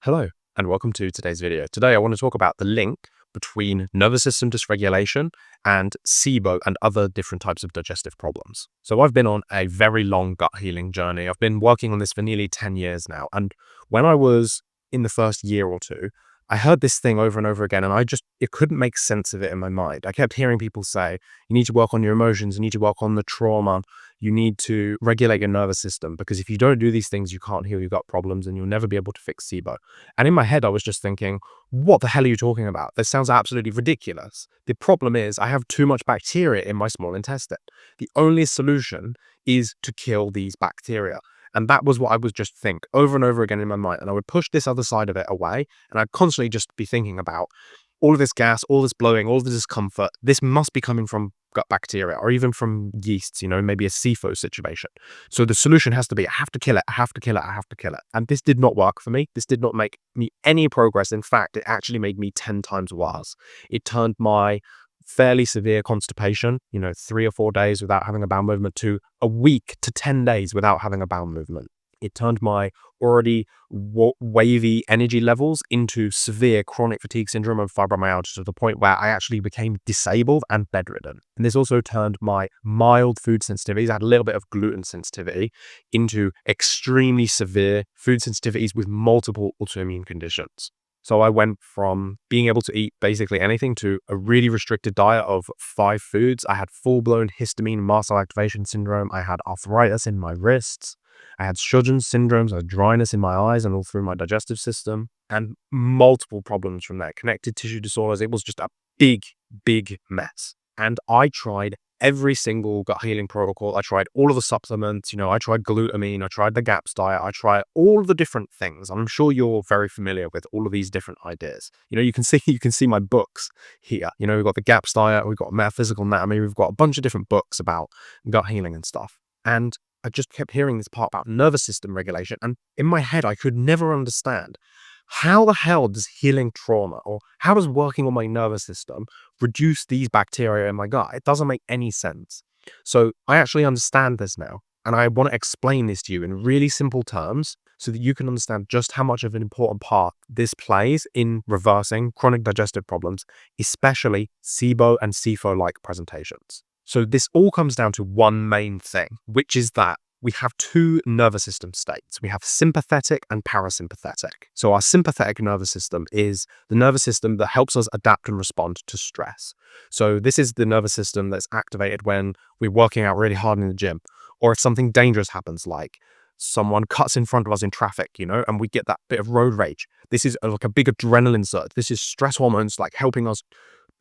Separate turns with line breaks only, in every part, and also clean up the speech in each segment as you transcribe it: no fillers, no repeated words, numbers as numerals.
Hello, and welcome to today's video. Today, I want to talk about the link between nervous system dysregulation and SIBO and other different types of digestive problems. So I've been on a very long gut healing journey. I've been working on this for nearly 10 years now. And when I was in the first year or two, I heard this thing over and over again, and it couldn't make sense of it in my mind. I kept hearing people say, you need to work on your emotions, you need to work on the trauma, you need to regulate your nervous system, because if you don't do these things, you can't heal your gut problems and you'll never be able to fix SIBO. And in my head, I was just thinking, what the hell are you talking about? This sounds absolutely ridiculous. The problem is I have too much bacteria in my small intestine. The only solution is to kill these bacteria. And that was what I would just think over and over again in my mind. And I would push this other side of it away. And I'd constantly just be thinking about all of this gas, all this blowing, all this discomfort. This must be coming from gut bacteria or even from yeasts, maybe a SIFO situation. So the solution has to be, I have to kill it, I have to kill it, I have to kill it. And this did not work for me. This did not make me any progress. In fact, it actually made me 10 times worse. It turned my fairly severe constipation, 3 or 4 days without having a bowel movement, to a week to 10 days without having a bowel movement. It turned my already wavy energy levels into severe chronic fatigue syndrome and fibromyalgia, to the point where I actually became disabled and bedridden. And this also turned my mild food sensitivities, I had a little bit of gluten sensitivity, into extremely severe food sensitivities with multiple autoimmune conditions. So I went from being able to eat basically anything to a really restricted diet of 5 foods. I had full-blown histamine mast cell activation syndrome. I had arthritis in my wrists. I had Sjogren's syndromes. I had dryness in my eyes and all through my digestive system, and multiple problems from there. Connective tissue disorders. It was just a big, big mess. And I tried every single gut healing protocol. I tried all of the supplements, I tried glutamine, I tried the GAPS diet, I tried all of the different things. I'm sure you're very familiar with all of these different ideas. You can see my books here. We've got the GAPS diet, we've got metaphysical anatomy, we've got a bunch of different books about gut healing and stuff. And I just kept hearing this part about nervous system regulation. And in my head, I could never understand, how the hell does healing trauma, or how does working on my nervous system reduce these bacteria in my gut? It doesn't make any sense. So I actually understand this now, and I want to explain this to you in really simple terms so that you can understand just how much of an important part this plays in reversing chronic digestive problems, especially SIBO and SIFO-like presentations. So this all comes down to one main thing, which is that we have 2 nervous system states. We have sympathetic and parasympathetic. So our sympathetic nervous system is the nervous system that helps us adapt and respond to stress. So this is the nervous system that's activated when we're working out really hard in the gym, or if something dangerous happens, like someone cuts in front of us in traffic, and we get that bit of road rage. This is like a big adrenaline surge. This is stress hormones like helping us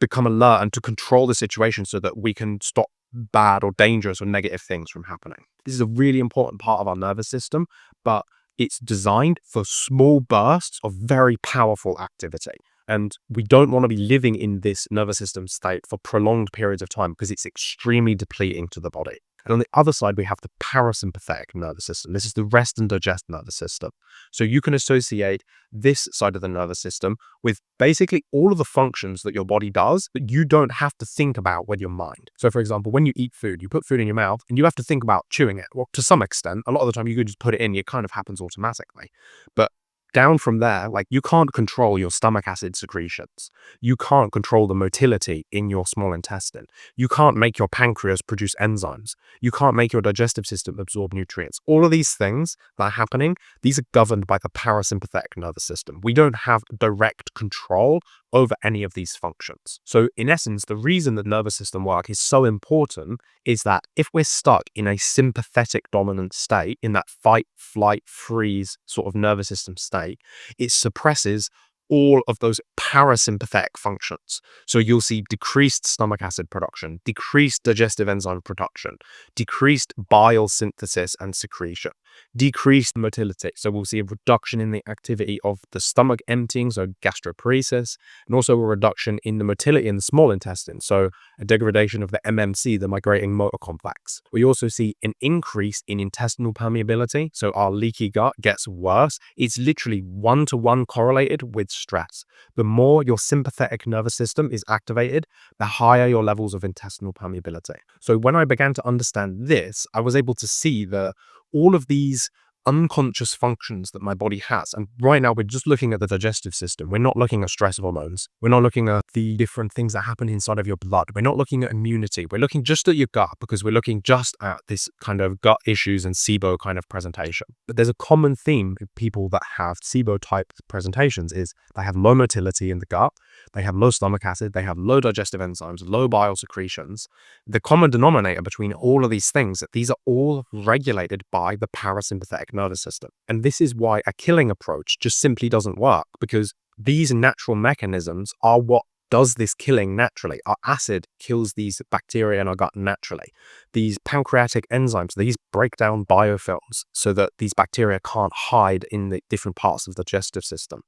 become alert and to control the situation so that we can stop bad or dangerous or negative things from happening. This is a really important part of our nervous system, but it's designed for small bursts of very powerful activity. And we don't want to be living in this nervous system state for prolonged periods of time, because it's extremely depleting to the body. And on the other side, we have the parasympathetic nervous system. This is the rest and digest nervous system. So you can associate this side of the nervous system with basically all of the functions that your body does, but you don't have to think about with your mind. So for example, when you eat food, you put food in your mouth and you have to think about chewing it. Well, to some extent, a lot of the time you could just put it in, it kind of happens automatically. But down from there, you can't control your stomach acid secretions. You can't control the motility in your small intestine. You can't make your pancreas produce enzymes. You can't make your digestive system absorb nutrients. All of these things that are happening, these are governed by the parasympathetic nervous system. We don't have direct control over any of these functions. So in essence, the reason that nervous system work is so important is that if we're stuck in a sympathetic dominant state, in that fight, flight, freeze sort of nervous system state, it suppresses all of those parasympathetic functions. So you'll see decreased stomach acid production, decreased digestive enzyme production, decreased bile synthesis and secretion, decreased motility. So we'll see a reduction in the activity of the stomach emptying, so gastroparesis, and also a reduction in the motility in the small intestine, so a degradation of the MMC, the migrating motor complex. We also see an increase in intestinal permeability, so our leaky gut gets worse. It's literally 1-to-1 correlated with stress. The more your sympathetic nervous system is activated, the higher your levels of intestinal permeability. So when I began to understand this, I was able to see that all of these unconscious functions that my body has. And right now, we're just looking at the digestive system. We're not looking at stress hormones. We're not looking at the different things that happen inside of your blood. We're not looking at immunity. We're looking just at your gut because we're looking just at this kind of gut issues and SIBO kind of presentation. But there's a common theme with people that have SIBO type presentations is they have low motility in the gut, they have low stomach acid, they have low digestive enzymes, low bile secretions. The common denominator between all of these things, that these are all regulated by the parasympathetic nervous system. And this is why a killing approach just simply doesn't work, because these natural mechanisms are what does this killing naturally. Our acid kills these bacteria in our gut naturally. These pancreatic enzymes, these break down biofilms so that these bacteria can't hide in the different parts of the digestive system.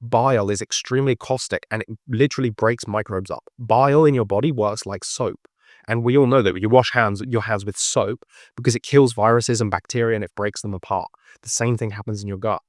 Bile is extremely caustic and it literally breaks microbes up. Bile in your body works like soap. And we all know that you wash your hands with soap because it kills viruses and bacteria and it breaks them apart. The same thing happens in your gut.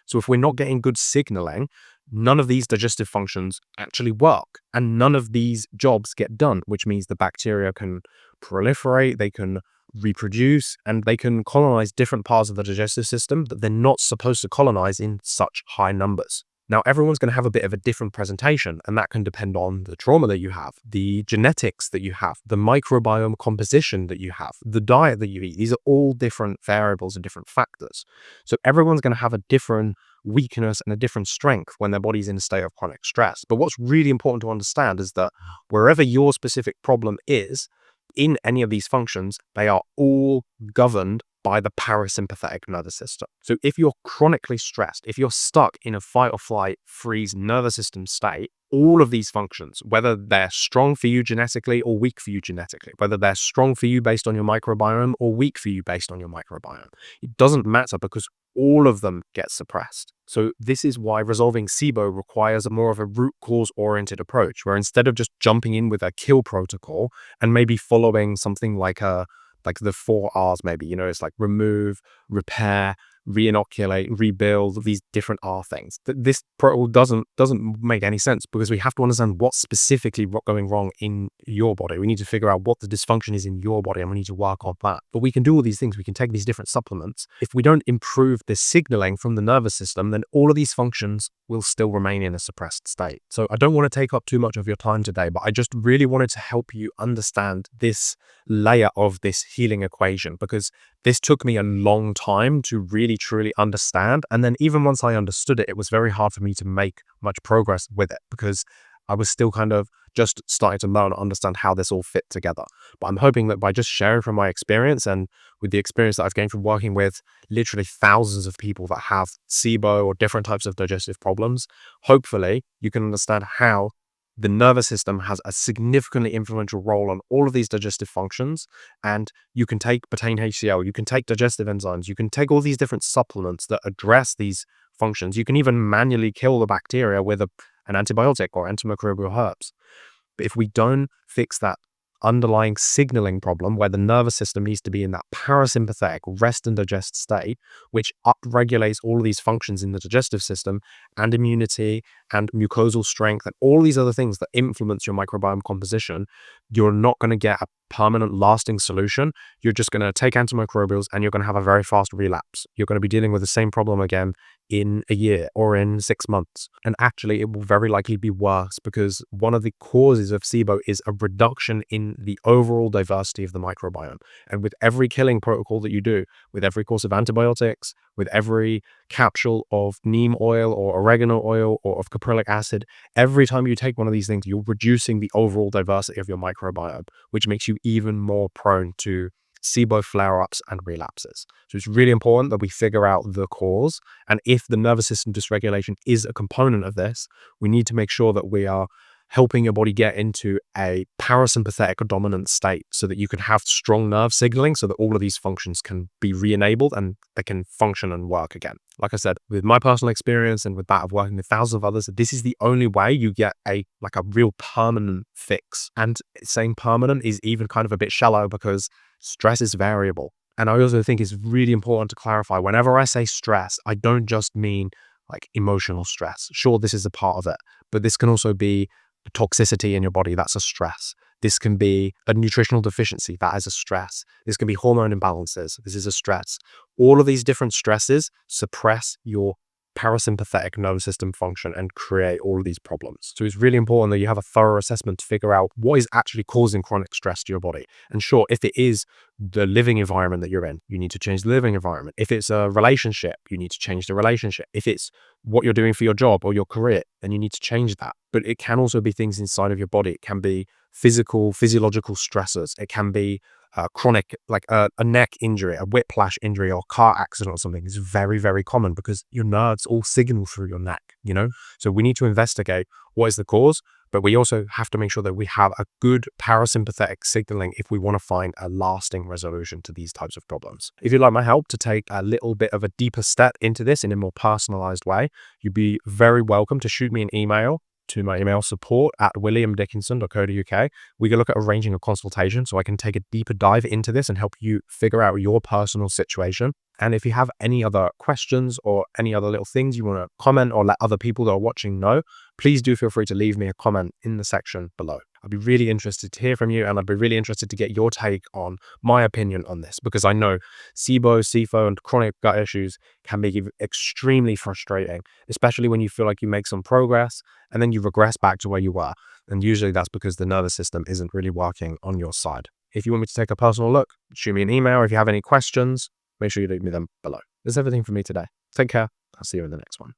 So if we're not getting good signaling, none of these digestive functions actually work and none of these jobs get done, which means the bacteria can proliferate, they can reproduce, and they can colonize different parts of the digestive system that they're not supposed to colonize in such high numbers. Now, everyone's going to have a bit of a different presentation, and that can depend on the trauma that you have, the genetics that you have, the microbiome composition that you have, the diet that you eat. These are all different variables and different factors. So everyone's going to have a different weakness and a different strength when their body's in a state of chronic stress. But what's really important to understand is that wherever your specific problem is, in any of these functions, they are all governed by the parasympathetic nervous system. So if you're chronically stressed, if you're stuck in a fight or flight, freeze nervous system state, all of these functions, whether they're strong for you genetically or weak for you genetically, whether they're strong for you based on your microbiome or weak for you based on your microbiome, it doesn't matter because all of them get suppressed. So this is why resolving SIBO requires a more of a root cause oriented approach, where instead of just jumping in with a kill protocol and maybe following something like the 4 R's, maybe, it's like remove, repair, re-inoculate, rebuild, these different R things. This protocol doesn't make any sense because we have to understand what's specifically going wrong in your body. We need to figure out what the dysfunction is in your body and we need to work on that. But we can do all these things. We can take these different supplements. If we don't improve the signaling from the nervous system, then all of these functions will still remain in a suppressed state. So I don't want to take up too much of your time today, but I just really wanted to help you understand this layer of this healing equation, because this took me a long time to really truly understand. And then even once I understood it, it was very hard for me to make much progress with it because I was still kind of just starting to learn and understand how this all fit together. But I'm hoping that by just sharing from my experience and with the experience that I've gained from working with literally thousands of people that have SIBO or different types of digestive problems, hopefully you can understand how the nervous system has a significantly influential role on all of these digestive functions. And you can take betaine HCl, you can take digestive enzymes, you can take all these different supplements that address these functions. You can even manually kill the bacteria with an antibiotic or antimicrobial herbs. But if we don't fix that underlying signaling problem where the nervous system needs to be in that parasympathetic rest and digest state, which upregulates all of these functions in the digestive system and immunity and mucosal strength and all these other things that influence your microbiome composition, you're not going to get a permanent lasting solution. You're just going to take antimicrobials and you're going to have a very fast relapse. You're going to be dealing with the same problem again in a year or in 6 months. And actually, it will very likely be worse because one of the causes of SIBO is a reduction in the overall diversity of the microbiome. And with every killing protocol that you do, with every course of antibiotics, with every capsule of neem oil or oregano oil or of caprylic acid, every time you take one of these things, you're reducing the overall diversity of your microbiome, which makes you even more prone to SIBO flare-ups and relapses. So it's really important that we figure out the cause. And if the nervous system dysregulation is a component of this, we need to make sure that we are helping your body get into a parasympathetic dominant state so that you can have strong nerve signaling so that all of these functions can be re-enabled and they can function and work again. Like I said, with my personal experience and with that of working with thousands of others, this is the only way you get a real permanent fix. And saying permanent is even kind of a bit shallow because stress is variable. And I also think it's really important to clarify, whenever I say stress, I don't just mean like emotional stress. Sure, this is a part of it, but this can also be toxicity in your body. That's a stress. This can be a nutritional deficiency. That is a stress. This can be hormone imbalances. This is a stress. All of these different stresses suppress your parasympathetic nervous system function and create all of these problems. So it's really important that you have a thorough assessment to figure out what is actually causing chronic stress to your body. And sure, if it is the living environment that you're in, you need to change the living environment. If it's a relationship, you need to change the relationship. If it's what you're doing for your job or your career, then you need to change that. But it can also be things inside of your body. It can be physiological stressors. It can be chronic, like a neck injury, a whiplash injury, or car accident or something is very, very common because your nerves all signal through your neck, So we need to investigate what is the cause, but we also have to make sure that we have a good parasympathetic signaling if we want to find a lasting resolution to these types of problems. If you'd like my help to take a little bit of a deeper step into this in a more personalized way, you'd be very welcome to shoot me an email to my email support@williamdickinson.co.uk. We can look at arranging a consultation so I can take a deeper dive into this and help you figure out your personal situation. And if you have any other questions or any other little things you want to comment or let other people that are watching know, please do feel free to leave me a comment in the section below. I'd be really interested to hear from you, and I'd be really interested to get your take on my opinion on this, because I know SIBO, SIFO, and chronic gut issues can be extremely frustrating, especially when you feel like you make some progress and then you regress back to where you were. And usually that's because the nervous system isn't really working on your side. If you want me to take a personal look, shoot me an email. If you have any questions, make sure you leave me them below. That's everything for me today. Take care. I'll see you in the next one.